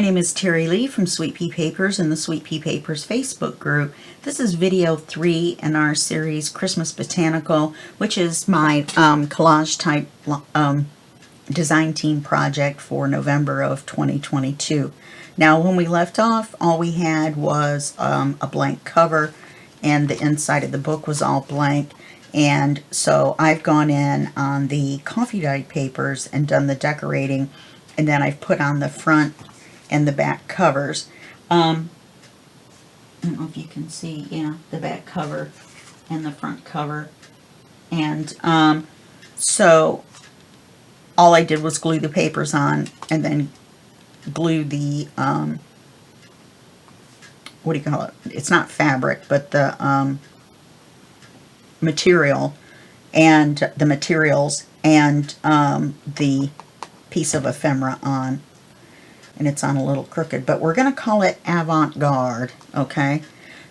name is Terry Lee from Sweet Pea Papers and the Sweet Pea Papers Facebook group. This is video 3 in our series Christmas Botanical, which is my CollageType design team project for November of 2022. Now, when we left off, all we had was a blank cover, and the inside of the book was all blank. And so I've gone in on the coffee dyed papers and done the decorating, and then I've put on the front and the back covers. I don't know if you can see, yeah, the back cover and the front cover. And so all I did was glue the papers on and then glue the, what do you call it? It's not fabric, but the material and the materials and the piece of ephemera on. And it's on a little crooked, but we're going to call it avant-garde, okay?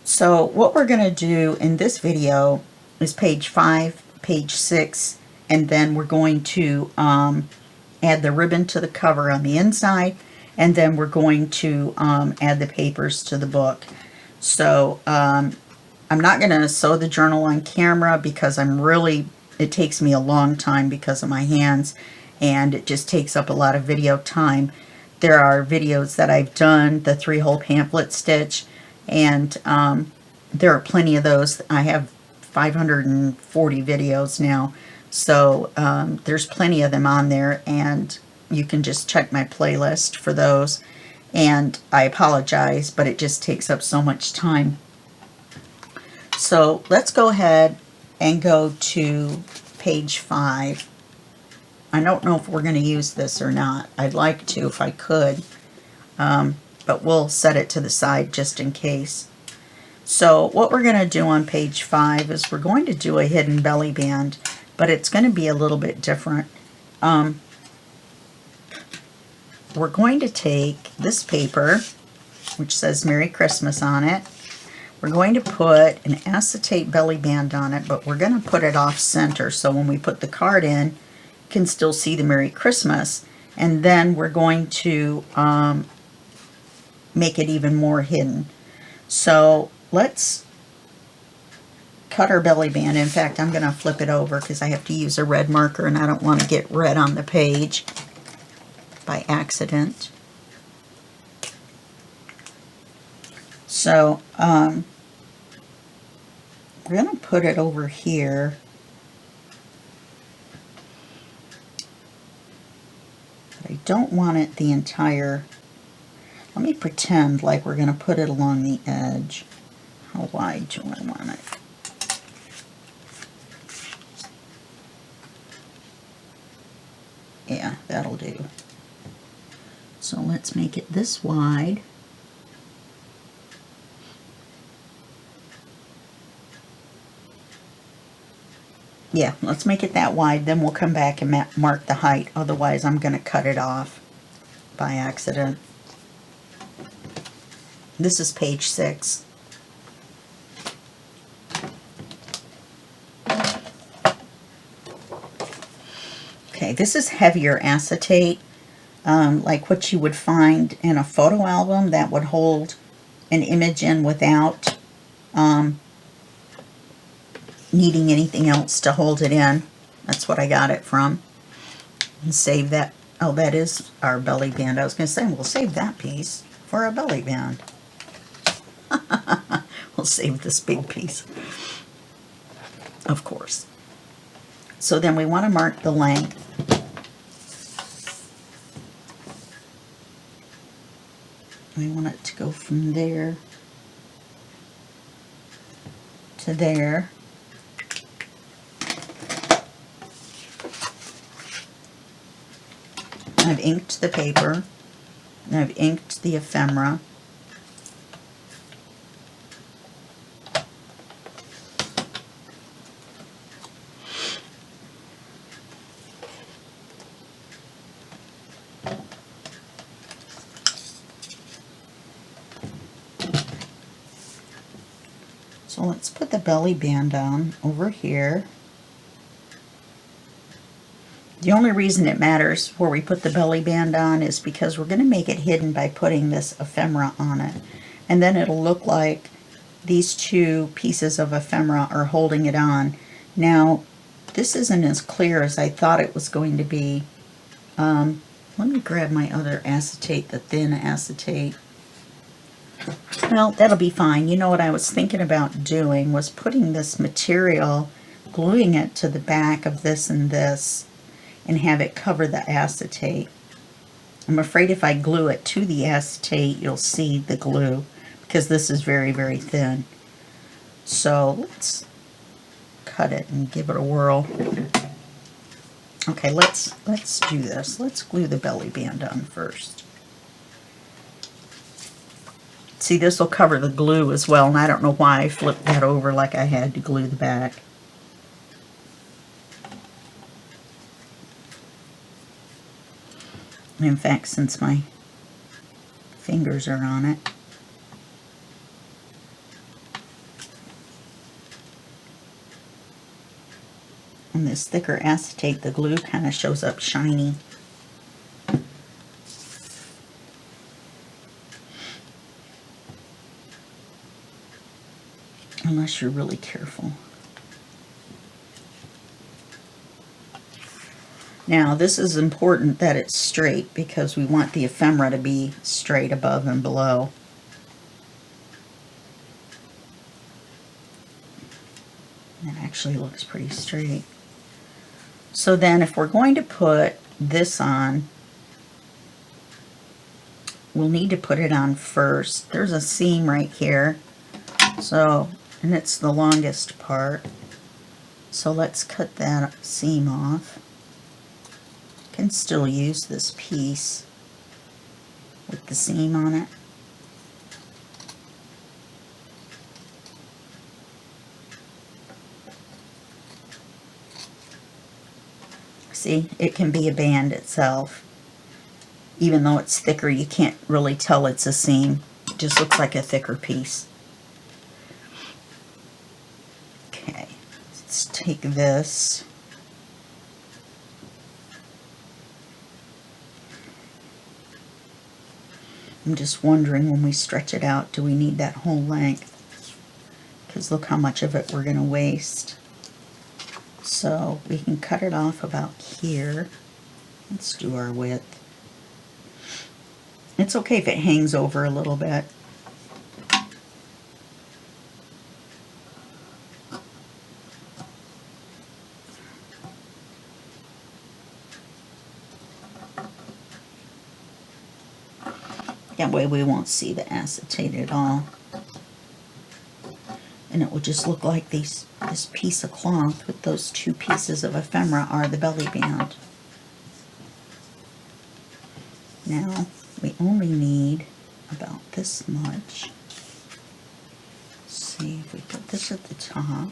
So what we're going to do in this video is page 5, page 6, and then we're going to add the ribbon to the cover on the inside, and then we're going to add the papers to the book. So I'm not going to sew the journal on camera because it takes me a long time because of my hands, and it just takes up a lot of video time. There are videos that I've done, the 3-hole pamphlet stitch, and there are plenty of those. I have 540 videos now, so there's plenty of them on there, and you can just check my playlist for those. And I apologize, but it just takes up so much time. So let's go ahead and go to page 5. I don't know if we're going to use this or not. I'd like to if I could, but we'll set it to the side just in case. So what we're going to do on page 5 is we're going to do a hidden belly band, but it's going to be a little bit different. We're going to take this paper, which says Merry Christmas on it. We're going to put an acetate belly band on it, but we're going to put it off center, so when we put the card in, can still see the Merry Christmas. And then we're going to make it even more hidden. So let's cut our belly band. In fact, I'm going to flip it over because I have to use a red marker and I don't want to get red on the page by accident. So we're going to put it over here. I don't want it the entire, let me pretend like we're going to put it along the edge. How wide do I want it? Yeah, that'll do. So let's make it this wide. Yeah, let's make it that wide, then we'll come back and mark the height. Otherwise, I'm going to cut it off by accident. This is page 6. Okay, this is heavier acetate, like what you would find in a photo album that would hold an image in without needing anything else to hold it in. That's what I got it from. And save that. Oh, that is our belly band. I was going to say, we'll save that piece for our belly band. We'll save this big piece, of course. So then we want to mark the length. We want it to go from there to there. I've inked the paper, and I've inked the ephemera. So let's put the belly band on over here. The only reason it matters where we put the belly band on is because we're going to make it hidden by putting this ephemera on it. And then it'll look like these two pieces of ephemera are holding it on. Now, this isn't as clear as I thought it was going to be. Let me grab my other acetate, the thin acetate. Well, that'll be fine. You know what I was thinking about doing was putting this material, gluing it to the back of this and this, and have it cover the acetate. I'm afraid if I glue it to the acetate, you'll see the glue, because this is very, very thin. So let's cut it and give it a whirl. Okay, let's do this. Let's glue the belly band on first. See, this will cover the glue as well, and I don't know why I flipped that over like I had to glue the back. And in fact, since my fingers are on it, on this thicker acetate, the glue kind of shows up shiny. Unless you're really careful. Now, this is important that it's straight because we want the ephemera to be straight above and below. That actually looks pretty straight. So then if we're going to put this on, we'll need to put it on first. There's a seam right here. So, and it's the longest part. So let's cut that seam off. Can still use this piece with the seam on it. See, it can be a band itself. Even though it's thicker, you can't really tell it's a seam. It just looks like a thicker piece. Okay, let's take this. I'm just wondering, when we stretch it out, do we need that whole length? Because look how much of it we're going to waste. So we can cut it off about here. Let's do our width. It's okay if it hangs over a little bit. That way we won't see the acetate at all. And it will just look like this piece of cloth with those two pieces of ephemera are the belly band. Now, we only need about this much. Let's see if we put this at the top.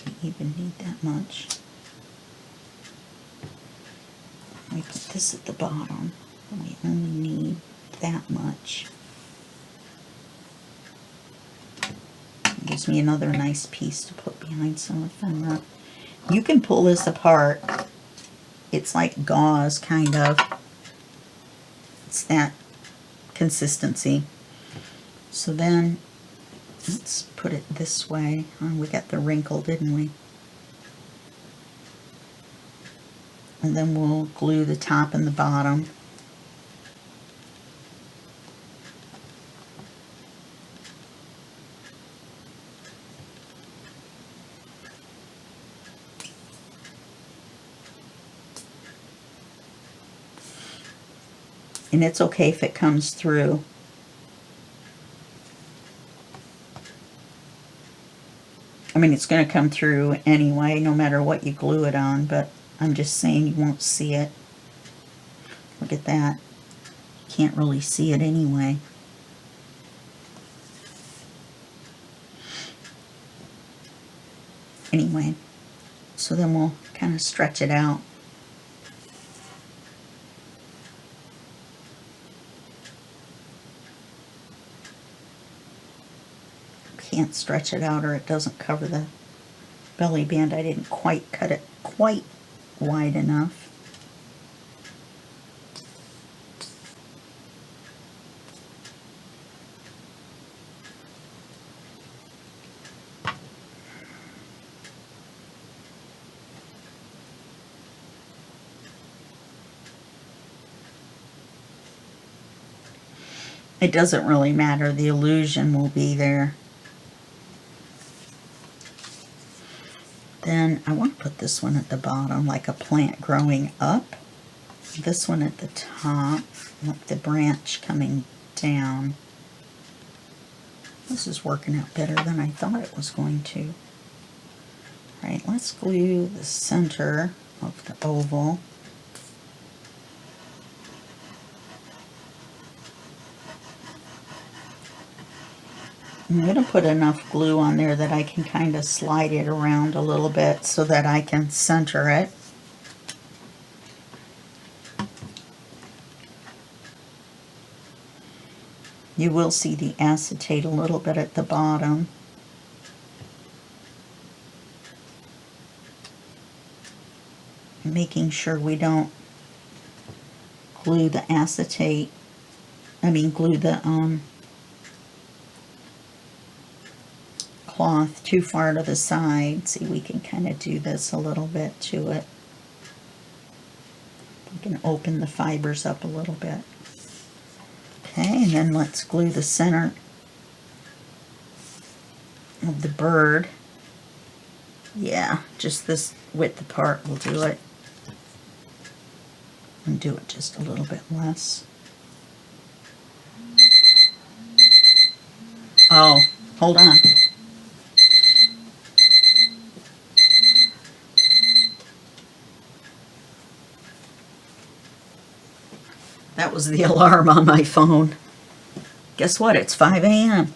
We even need that much. We put this at the bottom. And we only need that much. It gives me another nice piece to put behind some ephemera. You can pull this apart. It's like gauze, kind of. It's that consistency. So then, let's put it this way. Oh, we got the wrinkle, didn't we? And then we'll glue the top and the bottom. And it's okay if it comes through. I mean, it's going to come through anyway, no matter what you glue it on, but I'm just saying you won't see it. Look at that. You can't really see it anyway. Anyway, so then we'll kind of stretch it out. Can't stretch it out or it doesn't cover the belly band. I didn't quite cut it quite wide enough. It doesn't really matter, the illusion will be there. Then I want to put this one at the bottom, like a plant growing up. This one at the top, like the branch coming down. This is working out better than I thought it was going to. All right, let's glue the center of the oval. I'm going to put enough glue on there that I can kind of slide it around a little bit so that I can center it. You will see the acetate a little bit at the bottom. Making sure we don't glue the acetate, glue the cloth too far to the side. See, we can kind of do this a little bit to it. We can open the fibers up a little bit. Okay, and then let's glue the center of the bird. Yeah, just this width apart will do it. And do it just a little bit less. Oh, hold on. That was the alarm on my phone. Guess what? It's 5 a.m.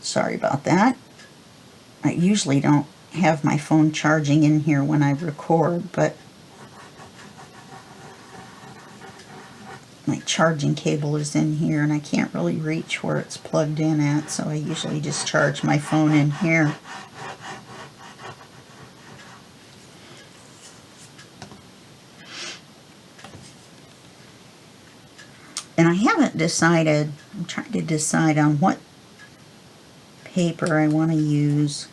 Sorry about that. I usually don't have my phone charging in here when I record, but my charging cable is in here and I can't really reach where it's plugged in at, so I usually just charge my phone in here. And I haven't decided, I'm trying to decide on what paper I want to use.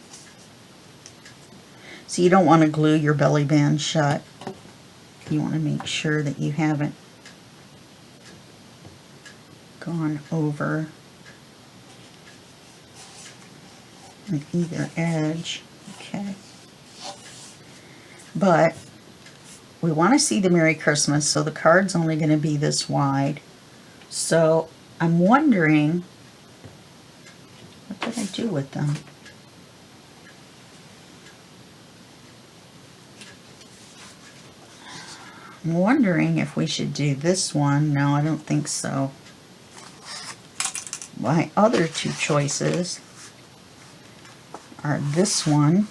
So you don't want to glue your belly band shut. You want to make sure that you haven't gone over on either edge. Okay. But we want to see the Merry Christmas, so the card's only going to be this wide. So I'm wondering, what did I do with them? I'm wondering if we should do this one. No, I don't think so. My other two choices are this one,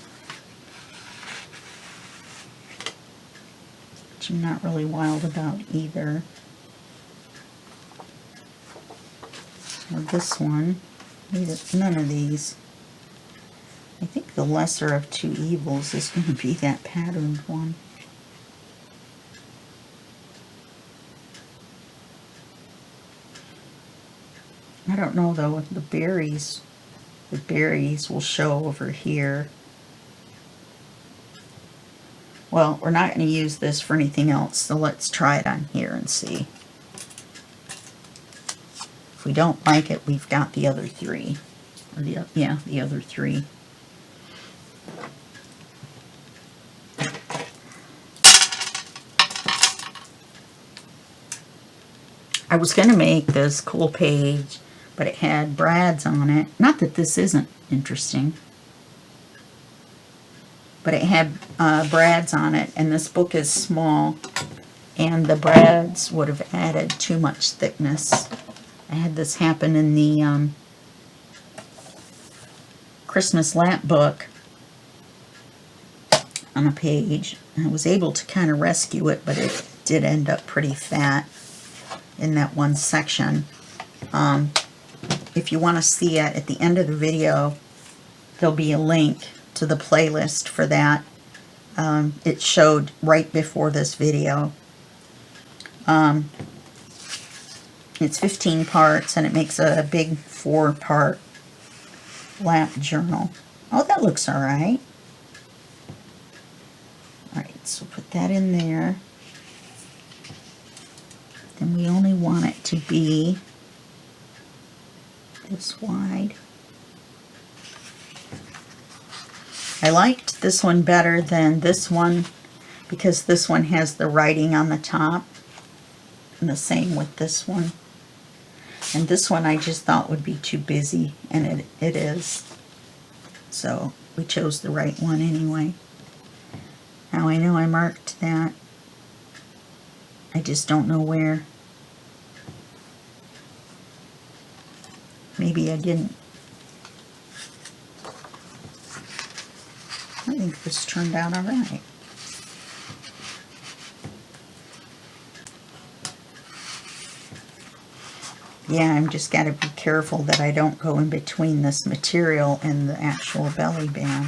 which I'm not really wild about either, or this one. None of these. I think the lesser of two evils is going to be that patterned one. I don't know though, the berries will show over here. Well, we're not going to use this for anything else, so let's try it on here and see. If we don't like it, we've got the other three. Or the other three. I was going to make this cool page, but it had brads on it. Not that this isn't interesting, but it had brads on it, and this book is small, and the brads would have added too much thickness. I had this happen in the Christmas Lamp book on a page. I was able to kind of rescue it, but it did end up pretty fat in that one section. If you want to see it, at the end of the video, there'll be a link to the playlist for that. it showed right before this video. It's 15 parts, and it makes a big 4-part lap journal. Oh, that looks all right. All right, so put that in there. Then we only want it to be this wide. I liked this one better than this one because this one has the writing on the top, and the same with this one. And this one I just thought would be too busy, and it is. So we chose the right one anyway. Now I know I marked that. I just don't know where. Maybe I didn't. I think this turned out all right. Yeah, I'm just got to be careful that I don't go in between this material and the actual belly band.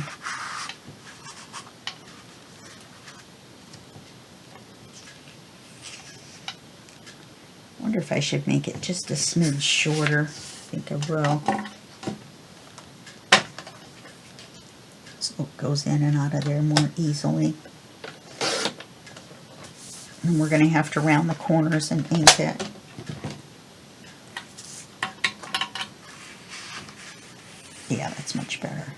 I wonder if I should make it just a smidge shorter. I think I will. So it goes in and out of there more easily. And we're going to have to round the corners and ink it. Yeah, that's much better.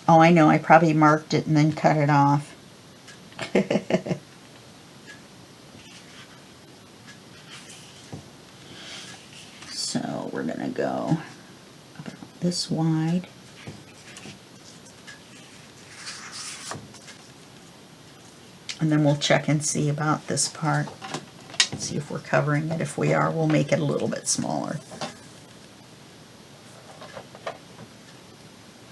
Oh, I know, I probably marked it and then cut it off. So we're going to go about this wide. And then we'll check and see about this part. See if we're covering it. If we are, we'll make it a little bit smaller.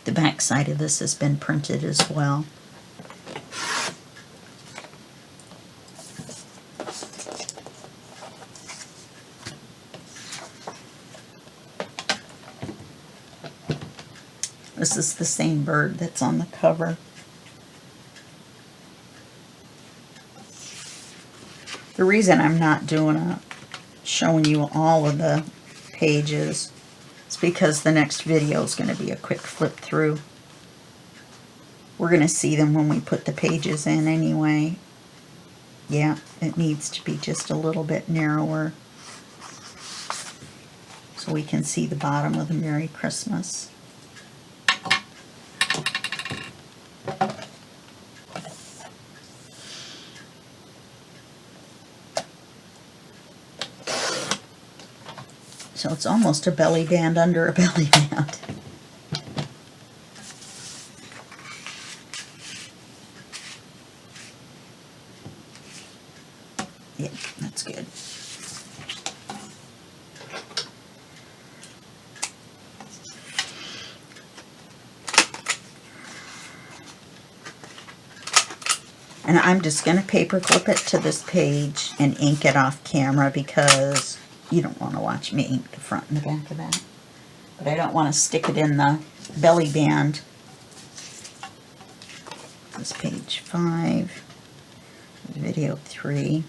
The back side of this has been printed as well. This is the same bird that's on the cover. The reason I'm not showing you all of the pages is because the next video is going to be a quick flip through. We're going to see them when we put the pages in anyway. Yeah, it needs to be just a little bit narrower so we can see the bottom of the Merry Christmas. So it's almost a belly band under a belly band. Yeah, that's good. And I'm just going to paper clip it to this page and ink it off camera because you don't want to watch me ink the front and the back of that. But I don't want to stick it in the belly band. This is page 5, video 3.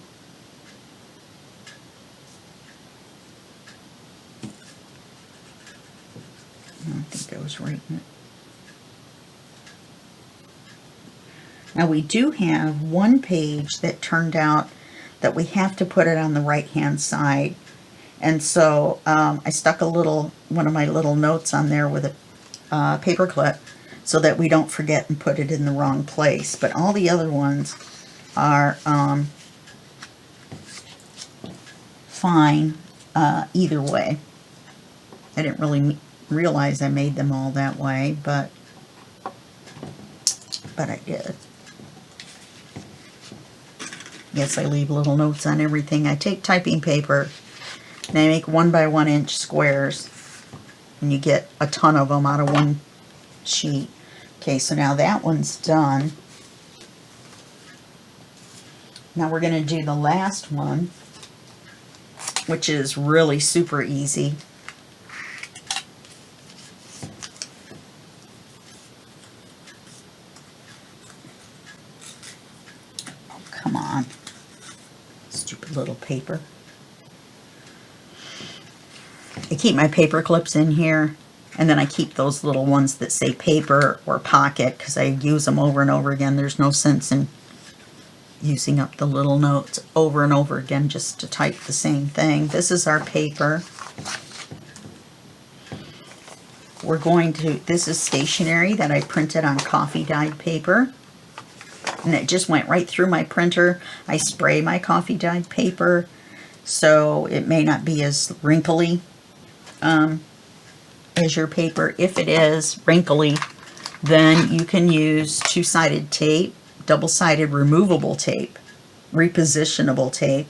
I don't think I was writing it. Now we do have one page that turned out that we have to put it on the right hand side. And so I stuck one of my little notes on there with a paper clip so that we don't forget and put it in the wrong place. But all the other ones are fine either way. I didn't really realize I made them all that way, but I did. Yes, I leave little notes on everything. I take typing paper and I make 1 by 1 inch squares, and you get a ton of them out of one sheet. Okay, so now that one's done. Now we're going to do the last one, which is really super easy. paper. I keep my paper clips in here, and then I keep those little ones that say paper or pocket because I use them over and over again. There's no sense in using up the little notes over and over again just to type the same thing. This is our paper. We're going to, this is stationery that I printed on coffee dyed paper. And it just went right through my printer. I spray my coffee dyed paper so it may not be as wrinkly as your paper. If it is wrinkly, then you can use two-sided tape, double-sided removable tape, repositionable tape,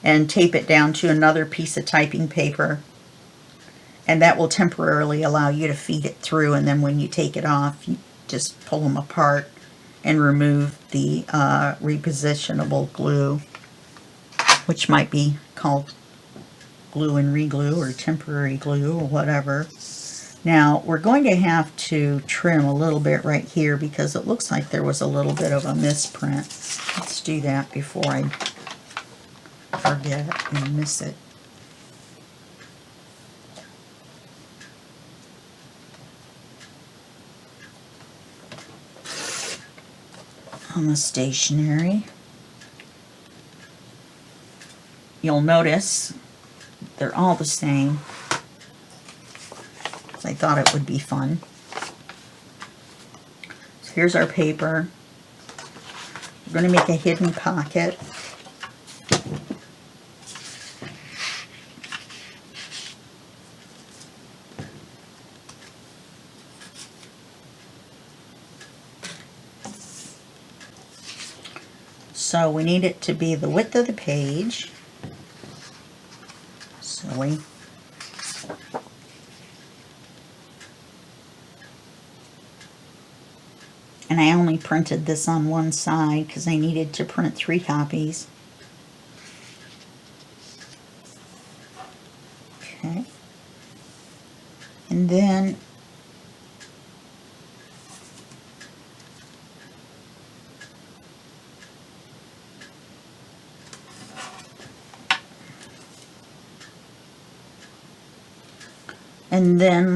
and tape it down to another piece of typing paper. And that will temporarily allow you to feed it through, and then when you take it off, you just pull them apart and remove the repositionable glue, which might be called glue and reglue or temporary glue or whatever. Now we're going to have to trim a little bit right here because it looks like there was a little bit of a misprint. Let's do that before I forget and miss it. On the stationery, you'll notice they're all the same. So I thought it would be fun. So here's our paper. We're going to make a hidden pocket. So we need it to be the width of the page. Silly. And I only printed this on one side because I needed to print 3 copies. Okay. And then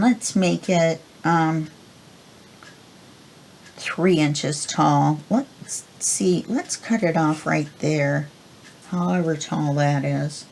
let's make it 3 inches tall. Let's see, let's cut it off right there, however tall that is.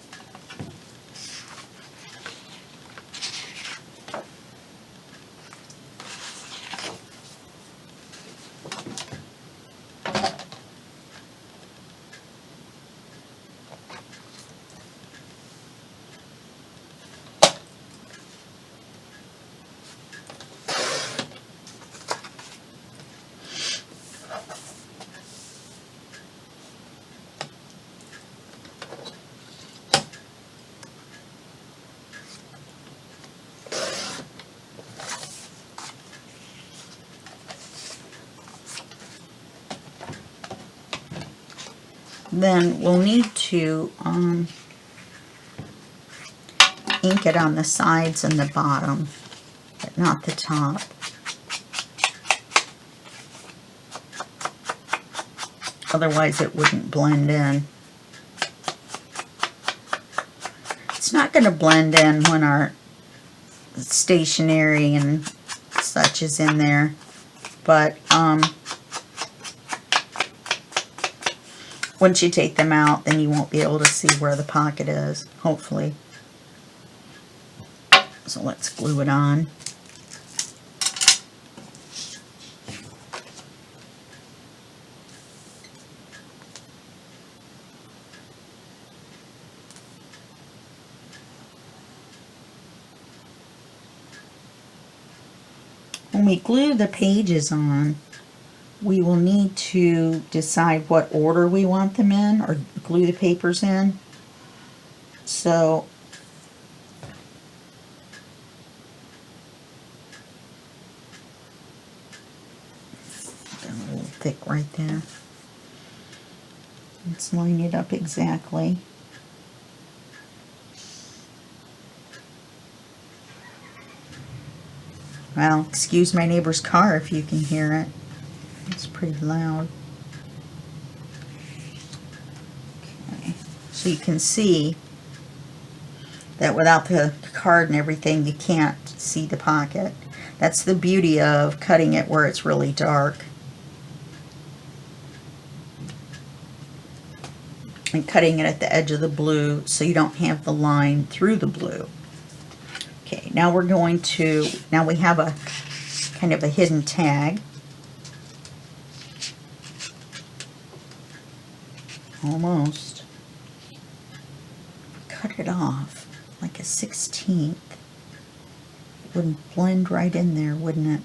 Then we'll need to ink it on the sides and the bottom, but not the top. Otherwise it wouldn't blend in. It's not going to blend in when our stationery and such is in there, but once you take them out, then you won't be able to see where the pocket is, hopefully. So let's glue it on. When we glue the pages on, we will need to decide what order we want them in, or glue the papers in. So a little thick right there. Let's line it up exactly. Well, excuse my neighbor's car if you can hear it. It's pretty loud. Okay, so So you can see that without the card and everything, you can't see the pocket. That's the beauty of cutting it where it's really dark. And cutting it at the edge of the blue so you don't have the line through the blue. Okay, now we're going to, now we have a kind of a hidden tag. Almost. Cut it off like a 16th. It wouldn't blend right in there, wouldn't it?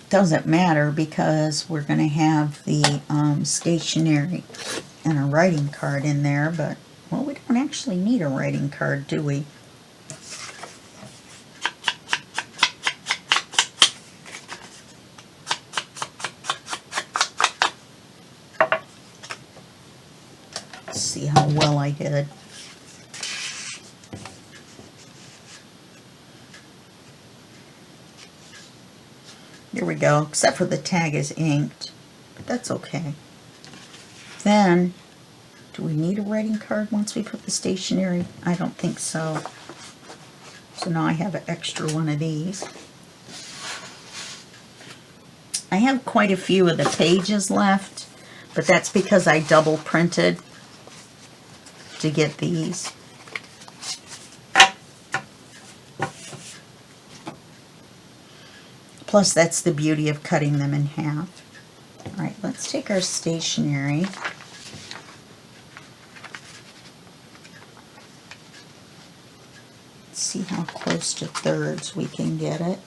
Doesn't matter because we're going to have the stationery and a writing card in there, but, well, we don't actually need a writing card, do we? Let's see how well I did. Here we go, except for the tag is inked, but that's okay. Then, do we need a writing card once we put the stationery? I don't think so. So now I have an extra one of these. I have quite a few of the pages left, but that's because I double printed to get these. Plus, that's the beauty of cutting them in half. All right, let's take our stationery. Let's see how close to thirds we can get it.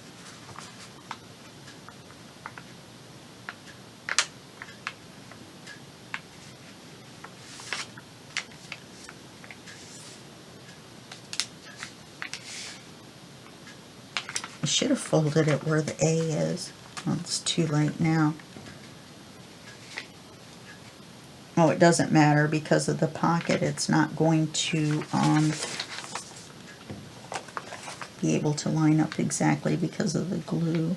I should have folded it where the A is. Well, it's too late now. Oh, it doesn't matter because of the pocket. It's not going to be able to line up exactly because of the glue.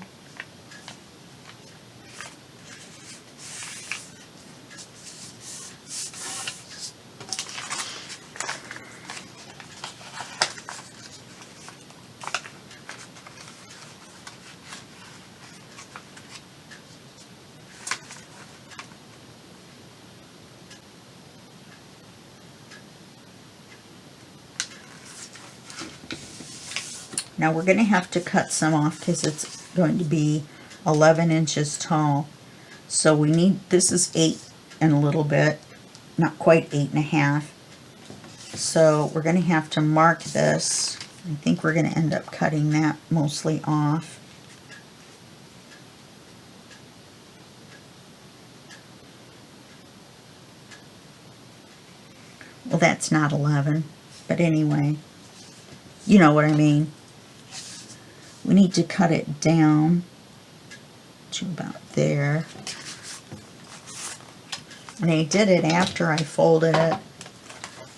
Now we're going to have to cut some off because it's going to be 11 inches tall. So we need, this is 8 and a little bit, not quite 8.5. So we're going to have to mark this. I think we're going to end up cutting that mostly off. Well, that's not 11, but anyway, you know what I mean. We need to cut it down to about there. And I did it after I folded it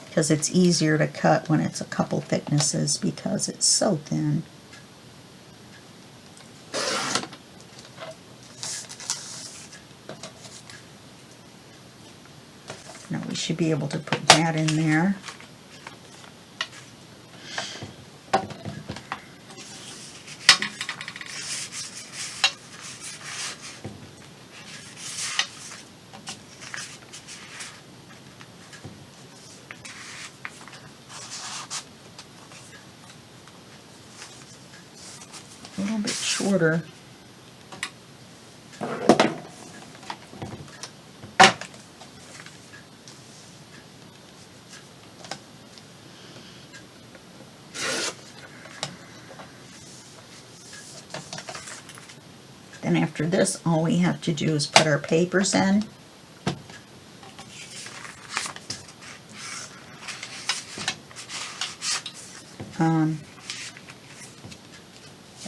because it's easier to cut when it's a couple thicknesses because it's so thin. Now we should be able to put that in there. A little bit shorter. Then after this, all we have to do is put our papers in.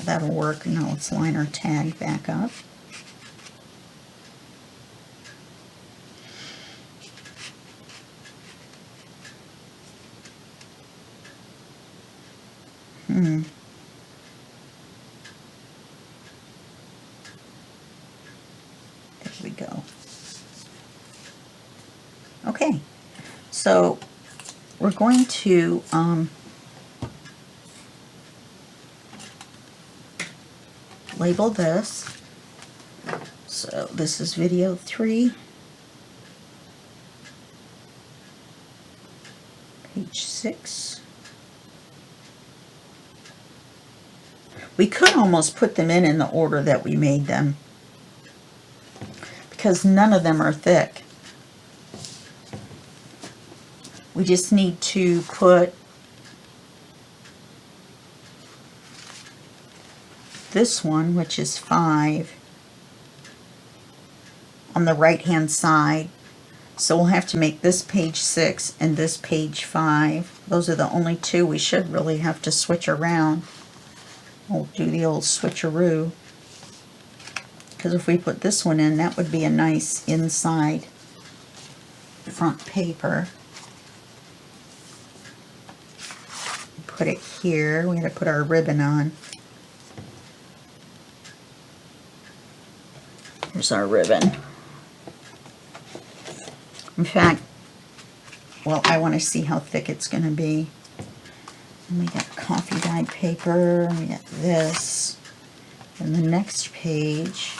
That'll work. Now let's line our tag back up. There we go. Okay, so we're going to label this. So this is video 3, page 6. We could almost put them in the order that we made them, because none of them are thick. We just need to put this one, which is 5, on the right hand side. So we'll have to make this page 6 and this page 5. Those are the only two we should really have to switch around. We'll do the old switcheroo, because if we put this one in, that would be a nice inside front paper. Put it here. We got to put our ribbon on. Here's our ribbon. In fact, well, I want to see how thick it's going to be. And we got coffee dyed paper. We got this. And the next page,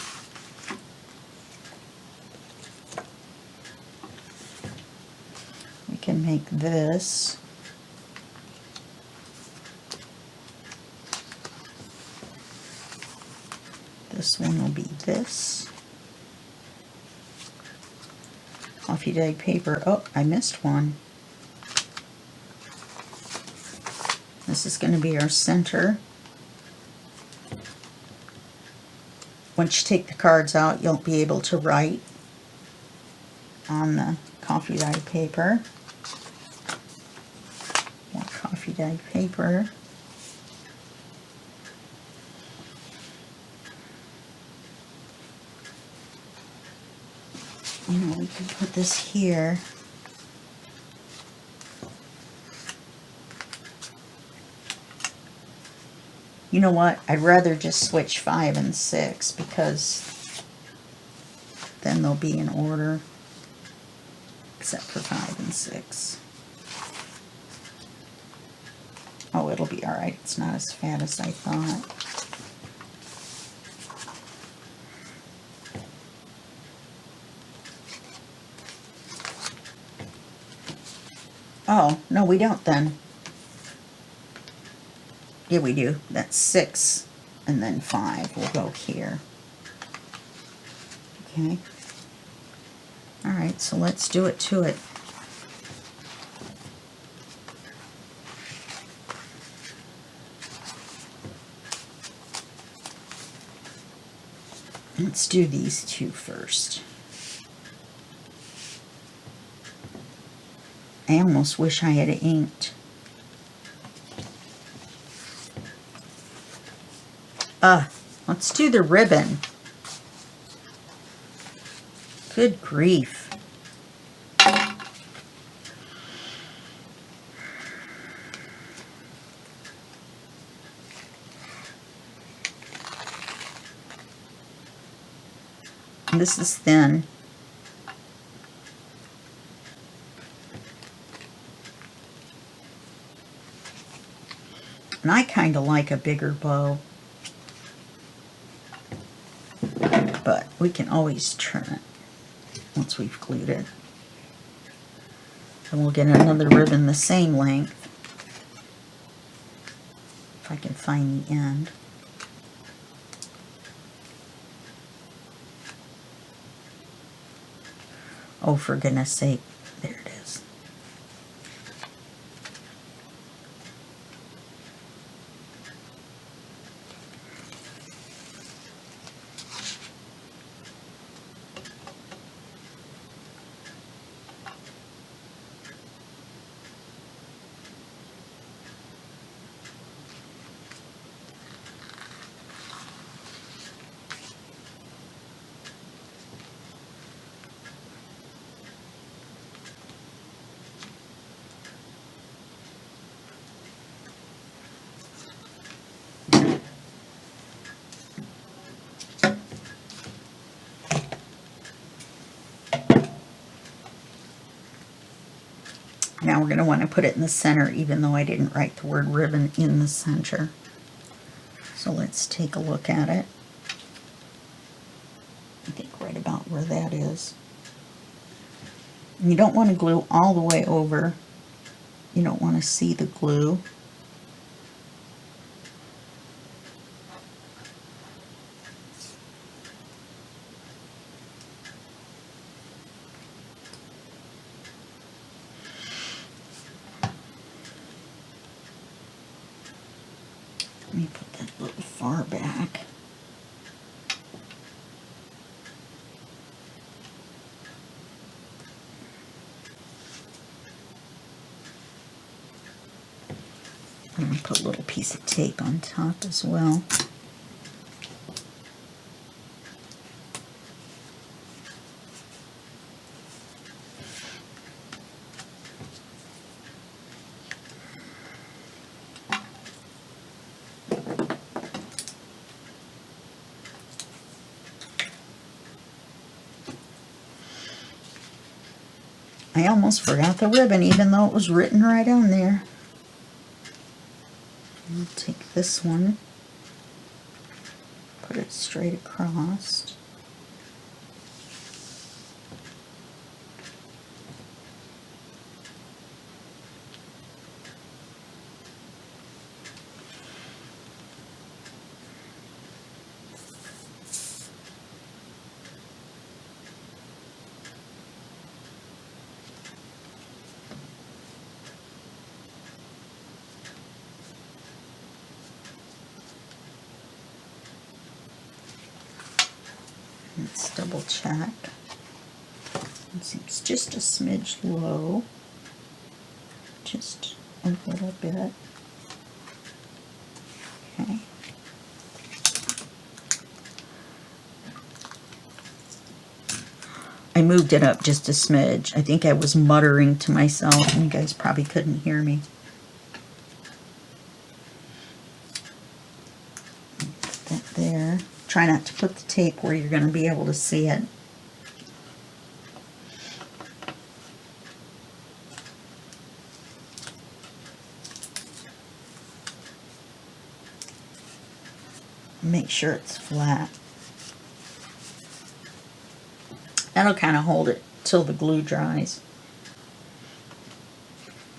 we can make this. This one will be this. Coffee dyed paper. Oh, I missed one. This is going to be our center. Once you take the cards out, you'll be able to write on the coffee dyed paper. More coffee dyed paper. You know, we can put this here. You know what? I'd rather just switch 5 and 6, because then they'll be in order, except for 5 and 6. Oh, it'll be alright. It's not as fat as I thought. Oh, no, we don't then. Yeah, we do. That's 6, and then 5 will go here. Okay. Alright, so let's do it to it. Let's do these two first. I almost wish I had inked. Let's do the ribbon. Good grief. And this is thin. And I kind of like a bigger bow. But we can always trim it once we've glued it. And we'll get another ribbon the same length, if I can find the end. Oh, for goodness sake, there it is. Now we're going to want to put it in the center, even though I didn't write the word ribbon in the center. So let's take a look at it. I think right about where that is. And you don't want to glue all the way over. You don't want to see the glue. Let me put that a little far back. I'm going to put a little piece of tape on top as well. I almost forgot the ribbon, even though it was written right on there. I'll take this one, put it straight across. Let's double check. It seems just a smidge low. Just a little bit. Okay. I moved it up just a smidge. I think I was muttering to myself, and you guys probably couldn't hear me. Put that there. Try not to put the tape where you're going to be able to see it. Make sure it's flat. That'll kind of hold it till the glue dries.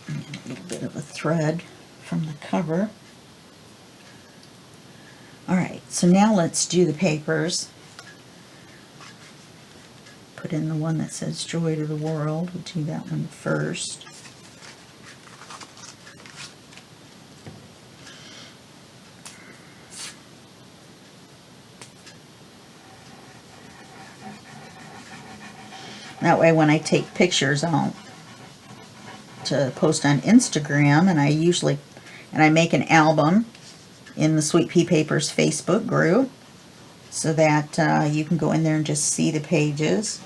And a little bit of a thread from the cover. Alright, so now let's do the papers. Put in the one that says Joy to the World. We'll do that one first. That way when I take pictures I'll to post on Instagram, and I make an album in the Sweet Pea Papers Facebook group so that you can go in there and just see the pages.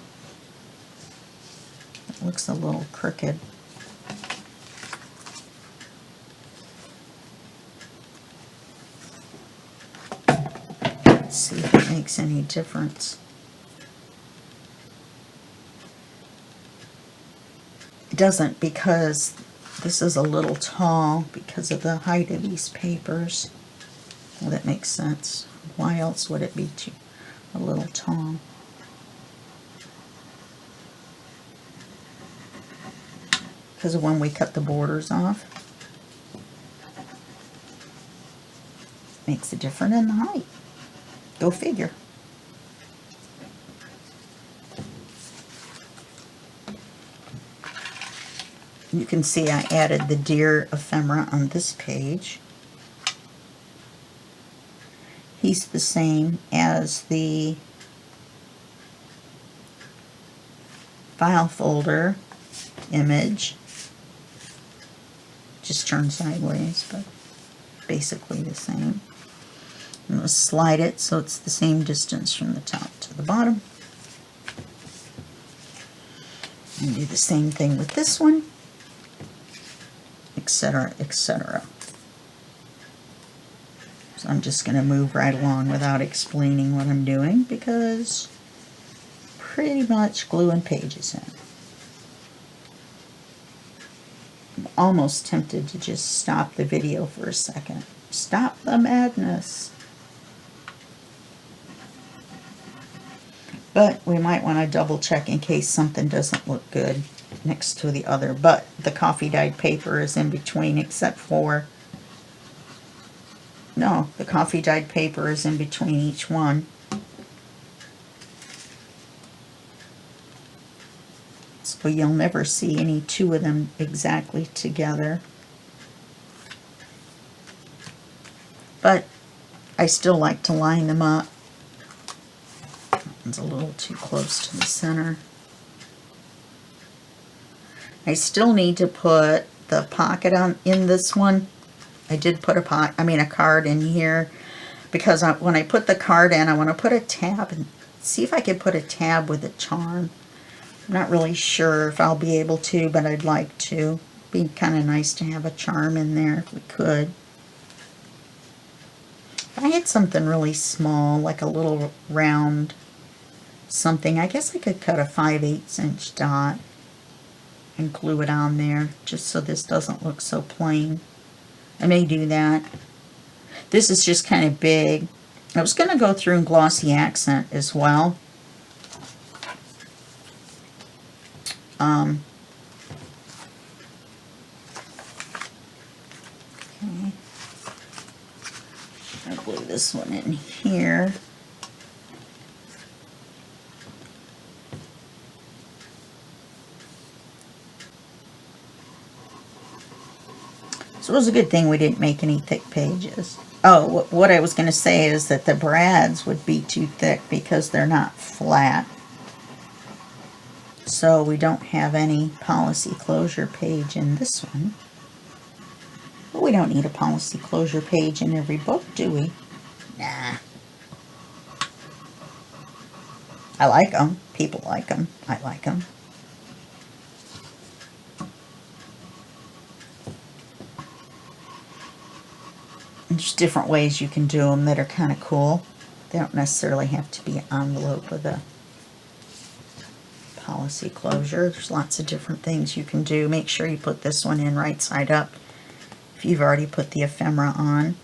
It looks a little crooked. Let's see if it makes any difference. It doesn't, because this is a little tall because of the height of these papers. Well, that makes sense. Why else would it be a little tall? Because of when we cut the borders off. Makes a difference in the height. Go figure. You can see I added the deer ephemera on this page. He's the same as the file folder image. Just turned sideways, but basically the same. I'm going to slide it so it's the same distance from the top to the bottom. And do the same thing with this one, etc., etc. So I'm just going to move right along without explaining what I'm doing, because pretty much gluing pages in. almost tempted to just stop the video for a second. Stop the madness. But we might want to double check in case something doesn't look good next to the other. But the coffee dyed paper is in between, except for... No, the coffee dyed paper is in between each one. So you'll never see any two of them exactly together. But I still like to line them up. It's a little too close to the center. I still need to put the pocket on in this one. I did put a card in here because when I put the card in, I want to put a tab and see if I could put a tab with a charm. I'm not really sure if I'll be able to, but I'd like to. Be kind of nice to have a charm in there if we could. If I had something really small, like a little round something, I guess I could cut a 5/8 inch dot and glue it on there just so this doesn't look so plain. I may do that. This is just kind of big. I was going to go through and glossy accent as well. Okay. I'll glue this one in here. So it was a good thing we didn't make any thick pages. Oh, what I was going to say is that the brads would be too thick because they're not flat. So we don't have any policy closure page in this one. But we don't need a policy closure page in every book, do we? Nah. I like them. People like them. I like them. There's different ways you can do them that are kind of cool. They don't necessarily have to be an envelope with a policy closure. There's lots of different things you can do. Make sure you put this one in right side up if you've already put the ephemera on.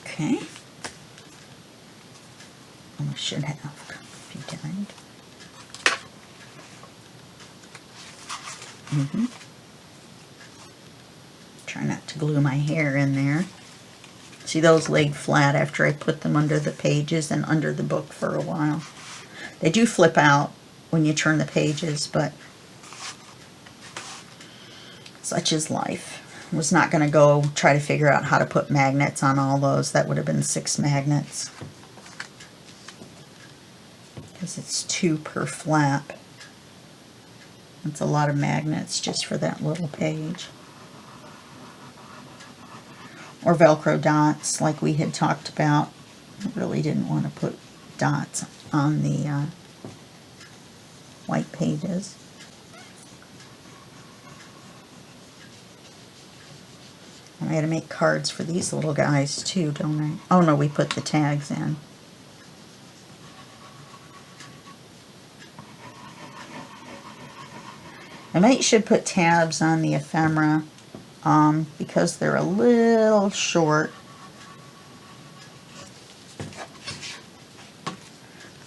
Okay. I should have a few times. Try not to glue my hair in there. See, those laid flat after I put them under the pages and under the book for a while. They do flip out when you turn the pages, but such is life. I was not going to go try to figure out how to put magnets on all those. That would have been 6 magnets. Because it's 2 per flap. That's a lot of magnets just for that little page. Or Velcro dots like we had talked about. I really didn't want to put dots on the white pages. And I had to make cards for these little guys too, don't I? Oh no, we put the tags in. I might should put tabs on the ephemera because they're a little short.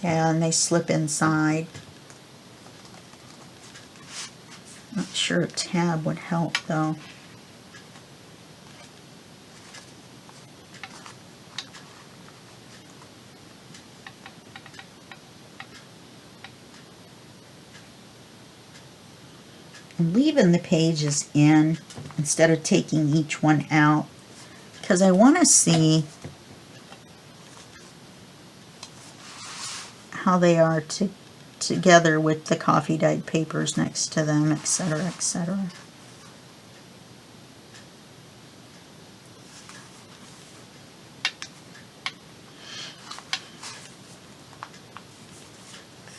And they slip inside. Not sure a tab would help though. I'm leaving the pages in instead of taking each one out because I want to see how they are together with the coffee dyed papers next to them, etc., etc.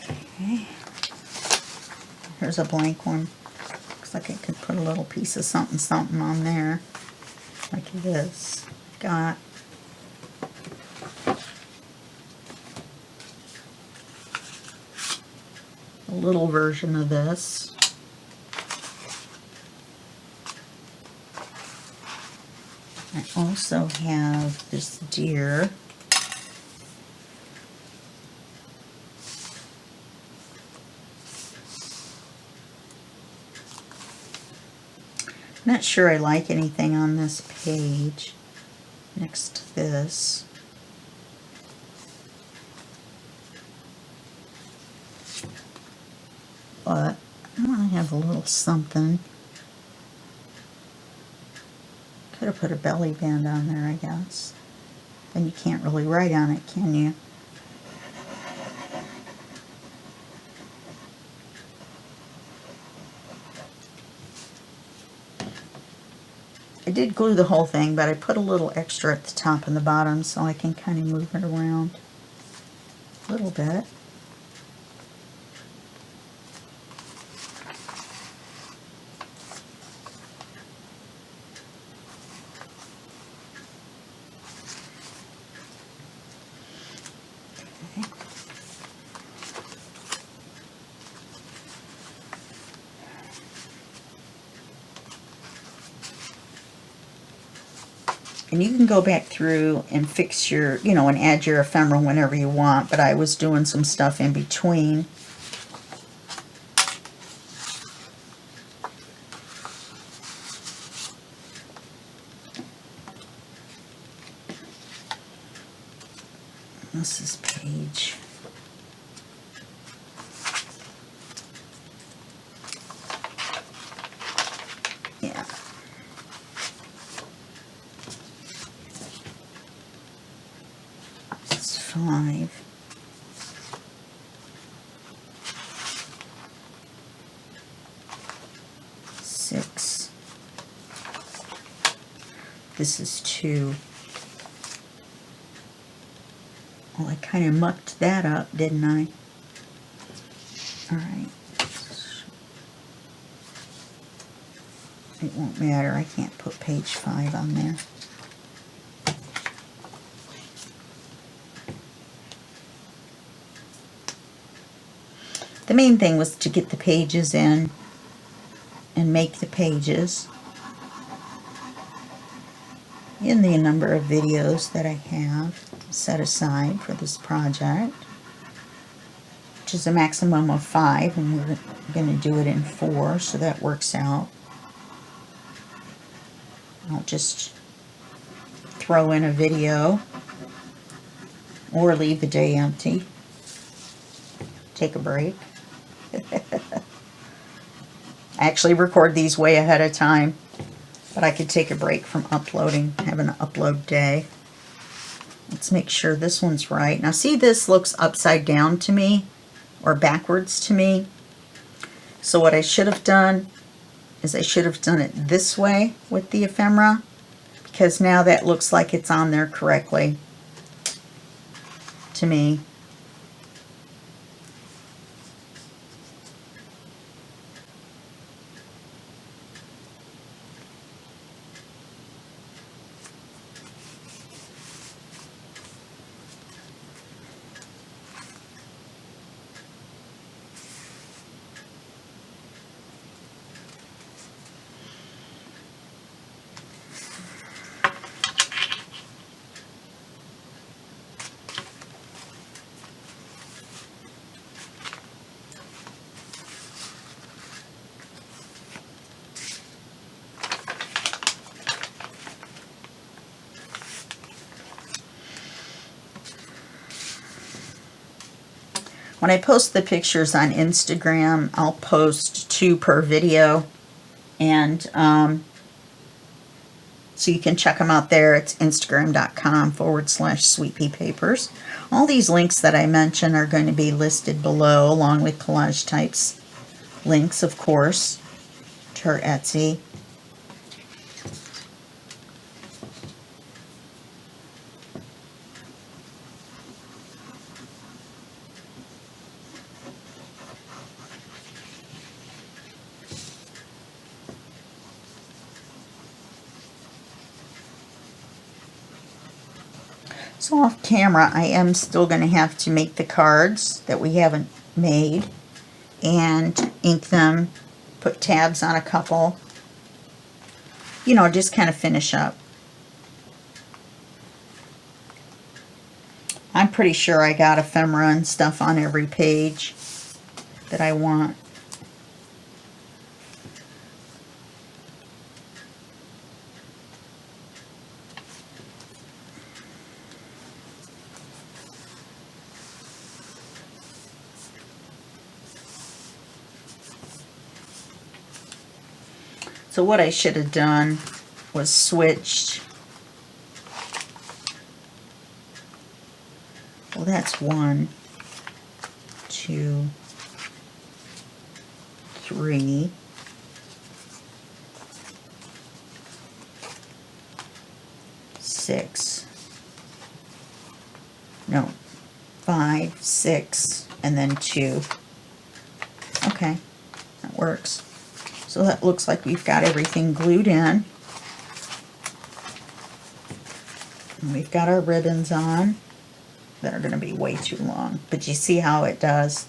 Okay. Here's a blank one. I like I could put a little piece of something something on there, like this. Got a little version of this. I also have this deer. Not sure I like anything on this page next to this. But I want to have a little something. Could have put a belly band on there, I guess. Then you can't really write on it, can you? I did glue the whole thing, but I put a little extra at the top and the bottom so I can kind of move it around a little bit. And you can go back through and fix your, and add your ephemera whenever you want, but I was doing some stuff in between. This is page. Yeah. This is 5. This is 2. Well, I kind of mucked that up, didn't I? Alright. It won't matter. I can't put page 5 on there. The main thing was to get the pages in and make the pages in the number of videos that I have set aside for this project, which is a maximum of 5, and we're going to do it in 4, so that works out. I'll just throw in a video or leave the day empty. Take a break. I actually record these way ahead of time, but I could take a break from uploading, have an upload day. Let's make sure this one's right. Now see, this looks upside down to me, or backwards to me. So what I should have done is I should have done it this way with the ephemera, because now that looks like it's on there correctly to me. When I post the pictures on Instagram, I'll post 2 per video, and so you can check them out there. It's instagram.com/sweetpeapapers. All these links that I mentioned are going to be listed below, along with CollageType's links, of course, to her Etsy. So off camera, I am still going to have to make the cards that we haven't made and ink them, put tabs on a couple, you know, just kind of finish up. I'm pretty sure I got ephemera and stuff on every page that I want. So what I should have done was switched. Well, that's 1, 2, 3, 6, no, 5, 6, and then 2. Okay, that works. So that looks like we've got everything glued in. And we've got our ribbons on that are going to be way too long. But you see how it does.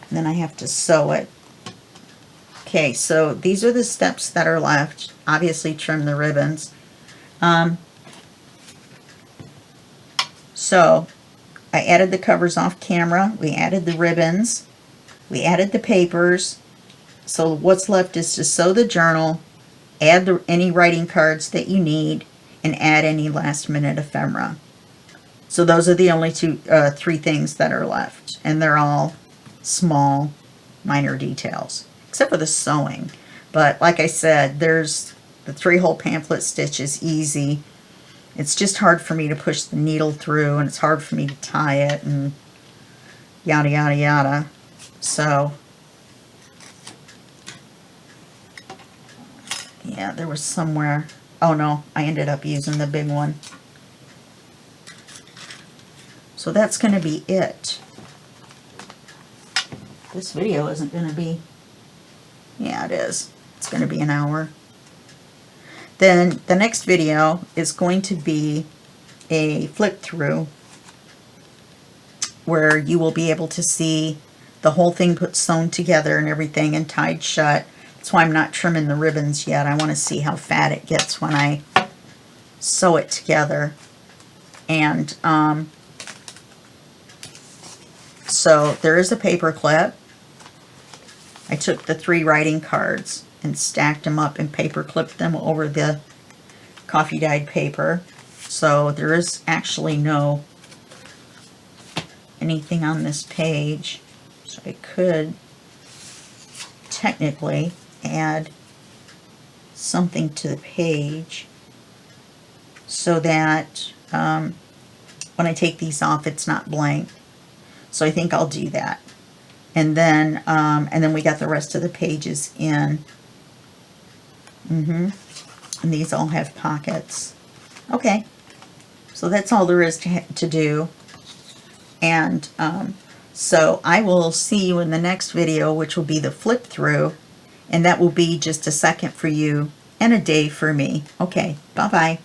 And then I have to sew it. Okay, so these are the steps that are left. Obviously trim the ribbons. So I added the covers off camera. We added the ribbons. We added the papers. So what's left is to sew the journal, add any writing cards that you need, and add any last minute ephemera. So those are the only three things that are left. And they're all small, minor details, except for the sewing. But like I said, there's the 3-hole pamphlet stitch is easy. It's just hard for me to push the needle through, and it's hard for me to tie it, and yada, yada, yada. So, yeah, there was somewhere. Oh no, I ended up using the big one. So that's going to be it. This video isn't going to be, yeah, it is. It's going to be an hour. Then the next video is going to be a flip through where you will be able to see the whole thing put sewn together and everything and tied shut. That's why I'm not trimming the ribbons yet. I want to see how fat it gets when I sew it together. And so there is a paper clip. I took the 3 writing cards and stacked them up and paper clipped them over the coffee dyed paper. So there is actually no anything on this page. So I could technically add something to the page so that when I take these off, it's not blank. So I think I'll do that. And then we got the rest of the pages in. And these all have pockets. Okay, so that's all there is to do. And so I will see you in the next video, which will be the flip through, and that will be just a second for you and a day for me. Okay, bye-bye.